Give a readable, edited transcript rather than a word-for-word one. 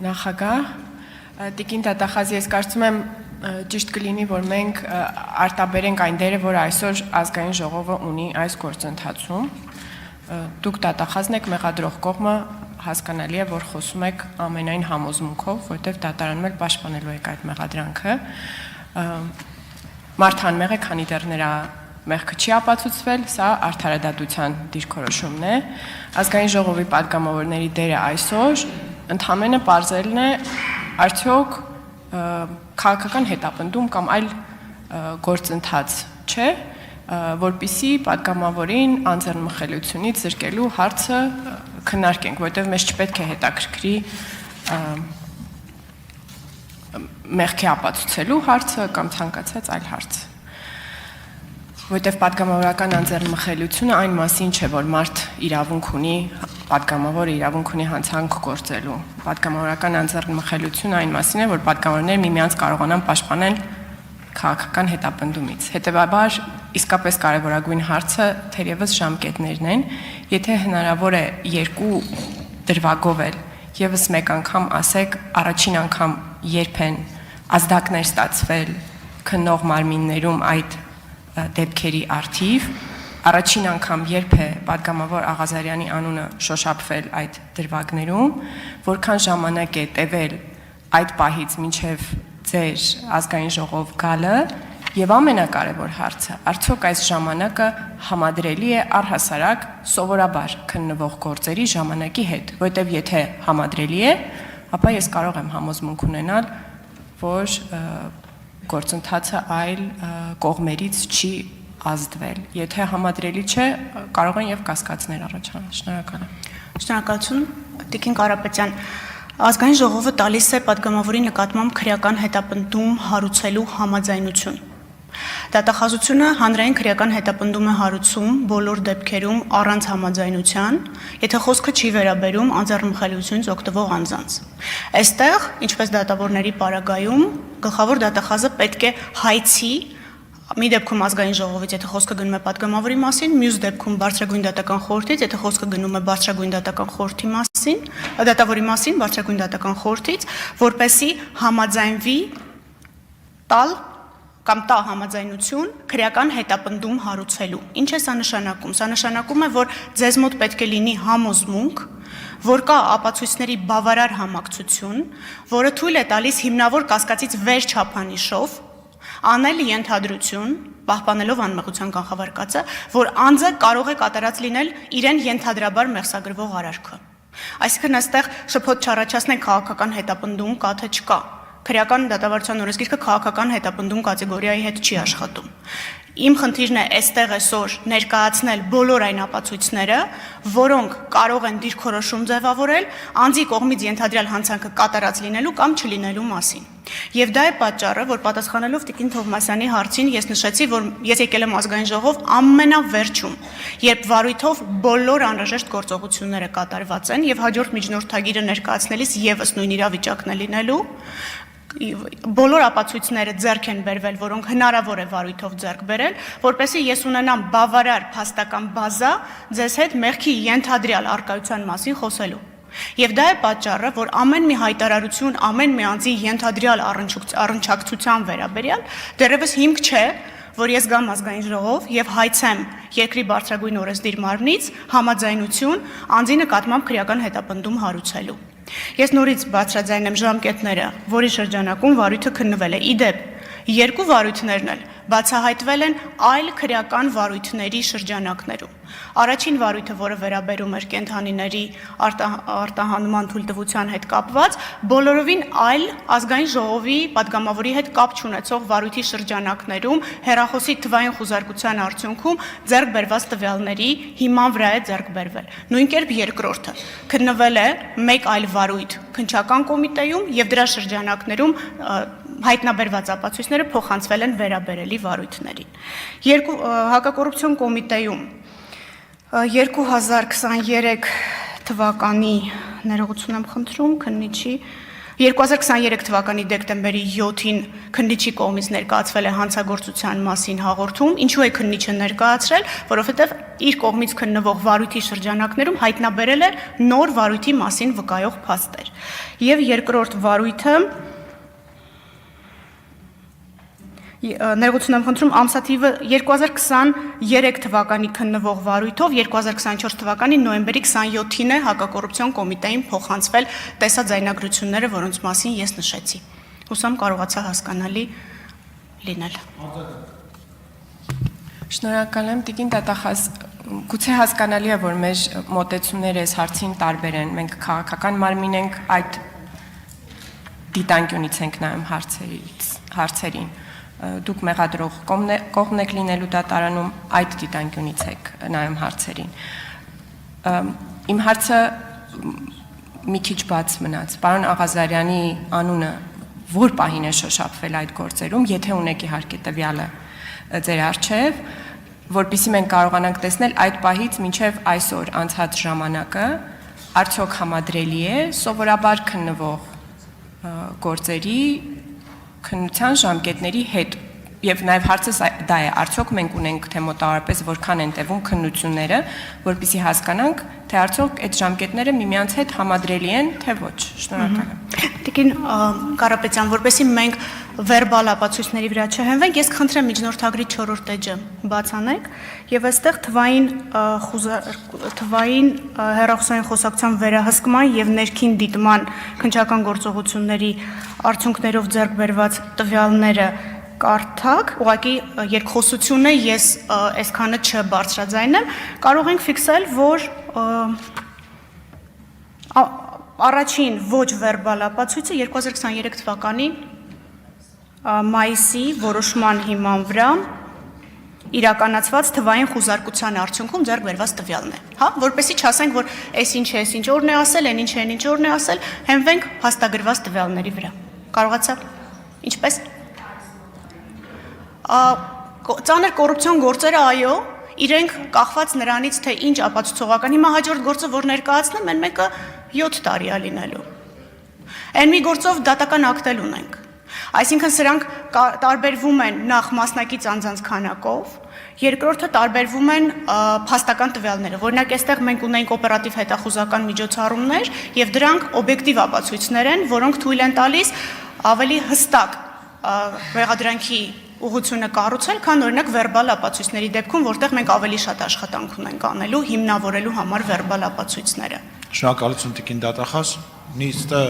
նախագահ, Տիկին Տատախազի, ես կարծում եմ ճիշտ կլինի, որ մենք արտաբերենք այն դերը, որ այսօր ազգային ժողովը ունի այս գործընթացում։ Դուք Տատախազն եք, մեղադրող կողմը հասկանալի է, որ խոսում եք ամենայն համոզմունքով, որտեղ դատարանում էլ պաշտպանելու եք այդ մեղադրանքը։ Մարդ անմեղ է, քանի դեռ նրա մեղքը չի ապացուցվել, սա արդարադատության դիրքորոշումն է։ Ազգային ժողովի պատգամավորների դերը այսօր ընդհանրապես պարզելն է, արդյոք քաղաքական հետապնդում կամ այլ գործընթաց չէ, որպեսզի պատգամավորին անձեռնմխելիությունից զրկելու հարցը քննարկենք, որտեղ մեզ չպետք է հետաքրքրի մեղքի ապացուցելու հարցը կամ ցանկացած այլ հարց։ Որտեղ պատգամավորական անձեռնմխելիությունը այն մասին չէ, որ մարդ իրավունք ունի, պատգամավորը իրավունք ունի հանցանք գործելու։ Պատգամավորական անձեռնմխելությունը այն մասին է, որ պատգամավորները միմյանց կարողանան պաշտպանել քաղաքական հետապնդումից։ Հետևաբար, իսկապես կարևորագույն հարցը թերևս ժամկետներն են, եթե հնարավոր է երկու դրվագով էլ եւս մեկ անգամ ասեք, առաջին անգամ երբ են ազդակներ ստացվել քննող մարմիններում այդ դեպքերի արդիվ, առաջին անգամ երբ է պատգամավոր Աղազարյանի անունը շոշափվել այդ դրվագներում, որքան ժամանակ է տևել այդ պահից մինչև ձեր ազգային ժողով գալը, եւ ամենակարևոր հարցը, արդյոք այս ժամանակը համադրելի է առհասարակ սովորաբար քննվող գործերի ժամանակի հետ, որտեւ եթե համադրելի է, ապա ես կարող եմ համոզմունք ունենալ, որ գործընթացը այլ կողմերից չի ազդվել։ Եթե համադրելի չէ, կարող են եւ կասկածներ առաջանալ։ Շնորհակալ եմ։ Շնորհակալություն, Տիկին Կարապետյան։ Ազգային ժողովը տալիս է պատգամավորի նկատմամբ քրեական հետապնդում հարուցելու համաձայնություն։ Դատախազությունը հանրային քրեական հետապնդում է հարուցում բոլոր դեպքերում առանց համաձայնության, եթե խոսքը չի վերաբերում անձեռնմխելիությունից օգտվող անձանց։ Այստեղ, ինչպես դատավորների պարագայում, գլխավոր դատախազը պետք է հայցի մի դեպքում ազգային ժողովից, եթե խոսքը գնում է պատգամավորի մասին, մյուս դեպքում բարձրագույն դատական խորհրդից, եթե խոսքը գնում է բարձրագույն դատական խորհրդի մասին, դատավորի մասին, բարձրագույն դատական խորհրդից, որպեսզի համաձայնվի տալ կամ տա համաձայնություն քրեական հետապնդում հարուցելու։ Ինչ է սա նշանակում։ Սա նշանակում է, որ ձեզ մոտ պետք է լինի համոզմունք, որ կա ապացույցների բավարար համակցություն, որը թույլ է տալիս հիմնավոր կասկածից վեր չափանիշով անել ենթադրություն, պահպանելով անմեղության կանխավարկածը, որ անձը կարող է կատարած լինել իրեն ենթադրաբար մեղսագրվող արարքը։ Այսինքն այստեղ շփոթ չառաջացնենք քաղաքական հետապնդում կա թե չկա։ Քրեական դատավարության օրենսգիրքը քաղաքական հետապնդում կատեգորիայի հետ չի աշխատում։ Իմ խնդիրն է այստեղ այսօր ներկայացնել բոլոր այն ապացույցները, որոնք կարող են դիրքորոշում ձևավորել անձի կողմից ենթադրյալ հանցանքը կատարած լինելու կամ չլինելու մասին։ Եվ դա է պատճառը, որ պատասխանելով Տիկին Թովմասյանի հարցին ես նշեցի, որ ես եկել եմ ազգային ժողով ամենավերջում, երբ վարույթով բոլոր անհրաժեշտ գործողությունները կատարված են եւ հաջորդ միջնորդագիրը ներկայացնելիս եւս նույն իրավիճակն է լինելու, բոլոր ապացույցները ձեռք են բերվել, որոնք հնարավոր է վարույթով ձեռք բերել, որպեսզի ես ունենամ բավարար փաստական բազա ձեզ հետ մեղքի ենթադրյալ առկայության մասին խոսելու։ Եվ դա է պատճառը, որ ամեն մի հայտարարություն, ամեն մի անձի ենթադրյալ առնչակցության վերաբերյալ դեռևս հիմք չէ, որ ես գամ ազգային ժողով եւ հայցեմ երկրի բարձրագույն օրենսդիր մարմնից համաձայնություն անձի նկատմամբ քրեական հետապնդում հարուցելու։ Ես նորից բարձրաձայնեմ ժամկետները, որի շրջանակում վարույթը քննվել է։ Իդեպ, երկու վարույթներն էլ բացահայտվել են այլ քրեական վարույթների շրջանակներում։ Առաջին վարույթը, որը վերաբերում էր կենդանիների արտահանման թույլտվության հետ կապված, բոլորովին այլ ազգային ժողովի պատգամավորի հետ կապ չունեցող վարույթի շրջանակներում հեռախոսի թվային խուզարկության արդյունքում ձեռք բերված տվյալների հիման վրա է ձեռք բերվել։ Նույն կերպ երկրորդը քննվել է մեկ այլ վարույթ քննչական կոմիտեում եւ դրա շրջանակներում հայտնաբերված ապացույցները փոխանցվել են վերաբերելի վարույթներին։ Հակակոռուպցիոն կոմիտեում 2023 թվականի ներողություն եմ խնդրում քննիչի 2023 թվականի դեկտեմբերի 7-ին քննիչի կողմից ներկայացվել է հանցագործության մասին հաղորդում։ Ինչու է քննիչը ներկայացրել, որովհետև իր կողմից քննվող վարույթի շրջանակներում հայտնաբերել է նոր վարույթի մասին վկայող փաստեր։ Եվ երկրորդ վարույթը ներողություն եմ խնդրում, ամսաթիվը 2023 թվականի քննվող վարույթով 2024 թվականի նոյեմբերի 27-ին է հակակոռուպցիոն կոմիտեին փոխանցվել տեսաձայնագրությունները, որոնց մասին ես նշեցի։ Հուսամ կարողացա հասկանալի լինել։ Շնորհակալ եմ, Տիկին Տատախազ, գուցե հասկանալի է, որ մեր մոտեցումները այս հարցին տարբեր են։ Մենք քաղաքական մարմին ենք, այդ դիտանկյունից ենք նայում հարցերին։ Դուք մեղադրող կողմն եք լինելու դատարանում, այդ դիտանկյունից եք նայում հարցերին։ Իմ հարցը մի քիչ բաց մնաց։ Պարոն Աղազարյանի անունը որ պահին է շոշափվել այդ գործերում, եթե ունեք իհարկե տվյալը ձեր առջև, որպեսզի մենք կարողանանք տեսնել այդ պահից մինչև այսօր անցած ժամանակը, արդյոք համադրելի է սովորաբար քննվող գործերի քննության ժամկետների հետ եւ նաեւ հարցս դա է, արդյոք մենք ունենք թե մոտավորապես որքան են տևում քննությունները, որպեսզի հասկանանք, թե արդյոք այդ ժամկետները միմյանց հետ համադրելի են, թե ոչ։ Շնորհակալ եմ։ Տիկին Կարապետյան, որպեսզի մենք վերբալ ապացույցների վրա չհենվենք, ես կխնդրեմ միջնորդագրի 4-րդ էջը բացանեք եւ այստեղ թվային հեռախոսային խոսակցության վերահսկման եւ ներքին դիտման քննչական գործողությունների արդյունքներով ձեռք բերված տվյալները կարդակ, ուղղակի երկխոսություն է, ես այսքանը չբարձրաձայնեմ, կարող ենք ֆիքսել, որ առաջին ոչ վերբալ ապացույցը 2023 թվականի մայիսի որոշման հիման վրա իրականացված թվային խուզարկության արդյունքում ձեռք բերված տվյալն է, հա, որպեսզի չասենք, որ այս ինչ է, այս ինչ օրն է ասել, այն ինչ է, ինչ օրն է ասել, հենվենք հաստագրված տվյալների վրա։ Կարողացա։ Ինչպես։ Ծանր կոռուպցիոն գործերը, այո, իրենք կախված նրանից, թե ինչ ապացուցողական։ Հիմա հաջորդ գործը, որ ներկայացնեմ, այն մեկը 7 տարի է լինելու։ Այն մի գործով դատական ակտ էլ ունենք։ Այսինքն սրանք տարբերվում են նախ մասնակից անձանց քանակով, երկրորդը տարբերվում են փաստական տվյալները։ Օրինակ, այստեղ մենք ունենք օպերատիվ հետախուզական միջոցառումներ եւ դրանք օբյեկտիվ ապացույցներ են, որոնք թույլ են տալիս ավելի հստակ մեղադրանքի ուղղությունը կառուցել, քան օրինակ վերբալ ապացույցների դեպքում, որտեղ մենք ավելի շատ աշխատանք ունենք անելու, հիմնավորելու համար վերբալ ապացույցները։ Շնորհակալություն Տիկին Դատախազ, նիստը